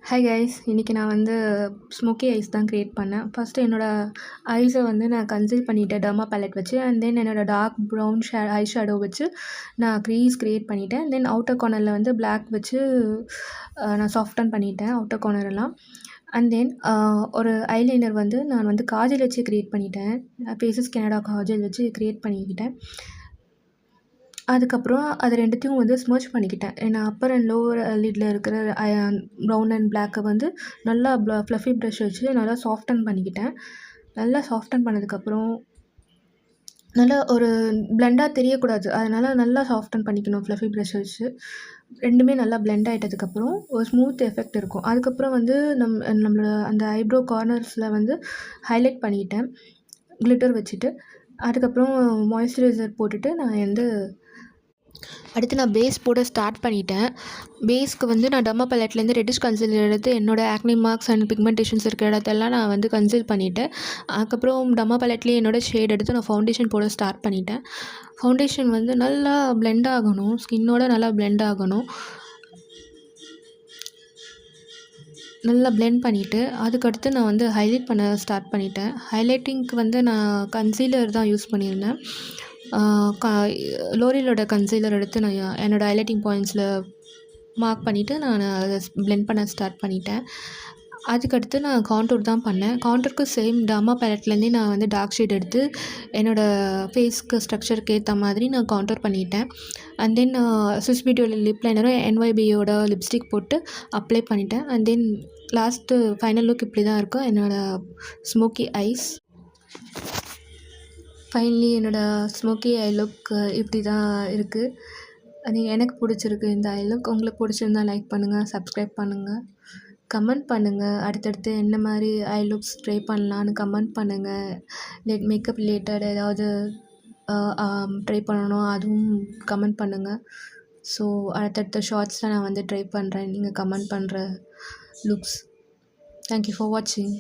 Hi guys, இன்றைக்கி நான் வந்து ஸ்மோக்கி ஐஸ் தான் க்ரியேட் பண்ணேன். ஃபஸ்ட்டு என்னோடய ஐஸை வந்து நான் கன்சீல் பண்ணிவிட்டேன் டர்மா பேலட் வச்சு. அண்ட் தென் என்னோடய டார்க் ப்ரௌன் ஐ ஷேடோ வச்சு நான் க்ரீட் பண்ணிவிட்டேன். தென் அவுட்டர் கார்னரில் வந்து பிளாக் வச்சு நான் சாஃப்டன் பண்ணிவிட்டேன் அவுட்டர் கார்னரெல்லாம். அண்ட் தென் ஒரு ஐலைனர் வந்து நான் வந்து காஜல் வச்சு க்ரியேட் பண்ணிவிட்டேன். ஃபேஸஸ் கனடா காஜல் வச்சு க்ரியேட் பண்ணிக்கிட்டேன். அதுக்கப்புறம் அது ரெண்டுத்தையும் வந்து ஸ்மர்ச் பண்ணிக்கிட்டேன். ஏன்னா அப்பர் அண்ட் லோவர் லிட்டில் இருக்கிற ப்ரௌன் அண்ட் பிளாக்கை வந்து நல்லா ஃப்ளஃபி ப்ரஷ் வச்சு நல்லா சாஃப்டன் பண்ணிக்கிட்டேன். நல்லா சாஃப்டன் பண்ணதுக்கப்புறம் நல்லா ஒரு பிளெண்டாக தெரியக்கூடாது, அதனால் நல்லா சாஃப்டன் பண்ணிக்கணும் ஃப்ளஃபி ப்ரஷ் வச்சு. ரெண்டுமே நல்லா பிளெண்ட் ஆகிட்டதுக்கப்புறம் ஒரு ஸ்மூத் எஃபெக்ட் இருக்கும். அதுக்கப்புறம் வந்து நம்மளோட அந்த ஐப்ரோ கார்னர்ஸில் வந்து ஹைலைட் பண்ணிக்கிட்டேன் கிளிட்டர் வச்சுட்டு. அதுக்கப்புறம் மாய்ஸ்சரைசர் போட்டுட்டு அடுத்து நான் பேஸ் போட ஸ்டார்ட் பண்ணிட்டேன். பேஸ்க்கு வந்து நான் டர்மா பேலட்லேருந்து ரெட்டிஷ் கன்சீலர் எடுத்து என்னோடய ஆக்னி மார்க்ஸ் அண்ட் பிக்மெண்டேஷன்ஸ் இருக்கிற இடத்தெல்லாம் நான் வந்து கன்சீல் பண்ணிவிட்டேன். அதுக்கப்புறம் டர்மா பேலட்லேயே என்னோடய ஷேட் எடுத்து நான் ஃபவுண்டேஷன் போட ஸ்டார்ட் பண்ணிட்டேன். ஃபவுண்டேஷன் வந்து நல்லா பிளெண்ட் ஆகணும், ஸ்கின்னோட நல்லா பிளெண்ட் ஆகணும். நல்லா பிளெண்ட் பண்ணிவிட்டு அதுக்கடுத்து நான் வந்து ஹைலைட் பண்ண ஸ்டார்ட் பண்ணிட்டேன். ஹைலைட்டிங்க்கு வந்து நான் கன்சீலர் தான் யூஸ் பண்ணியிருந்தேன். லோரியலோட கன்சீலர் எடுத்து நான் என்னோடய ஹைலைட்டிங் பாயிண்ட்ஸில் மார்க் பண்ணிவிட்டு நான் அதை பிளெண்ட் பண்ண ஸ்டார்ட் பண்ணிட்டேன். அதுக்கடுத்து நான் காண்டூர் தான் பண்ணேன். காண்டூருக்கு சேம் டர்மா பேலட்லேருந்தே நான் வந்து டார்க் ஷேட் எடுத்து என்னோடய ஃபேஸ்க்கு ஸ்ட்ரக்சருக்கு ஏற்ற மாதிரி நான் காண்டூர் பண்ணிட்டேன். And then Swiss Beauty lip லைனரும் NYBயோட லிப்ஸ்டிக் போட்டு அப்ளை பண்ணிட்டேன். And then last final look இப்படி தான் இருக்கும் என்னோடய ஸ்மோக்கி ஐஸ். ஃபைனலி என்னோடய ஸ்மோக்கி ஐ லுக் இப்படி தான் இருக்குது. அது எனக்கு பிடிச்சிருக்கு இந்த ஐ லுக். உங்களுக்கு பிடிச்சிருந்தா லைக் பண்ணுங்கள், சப்ஸ்கிரைப் பண்ணுங்கள், கமெண்ட் பண்ணுங்கள். அடுத்தடுத்து என்ன மாதிரி ஐ லுக்ஸ் ட்ரை பண்ணலான்னு கமெண்ட் பண்ணுங்கள். மேக்கப் ரிலேட்டட் ஏதாவது ட்ரை பண்ணணும் அதுவும் கமெண்ட் பண்ணுங்கள். ஸோ அடுத்தடுத்த ஷார்ட்ஸில் நான் வந்து ட்ரை பண்ணுறேன் நீங்கள் கமெண்ட் பண்ணுற லுக்ஸ். தேங்க்யூ ஃபார் வாட்சிங்.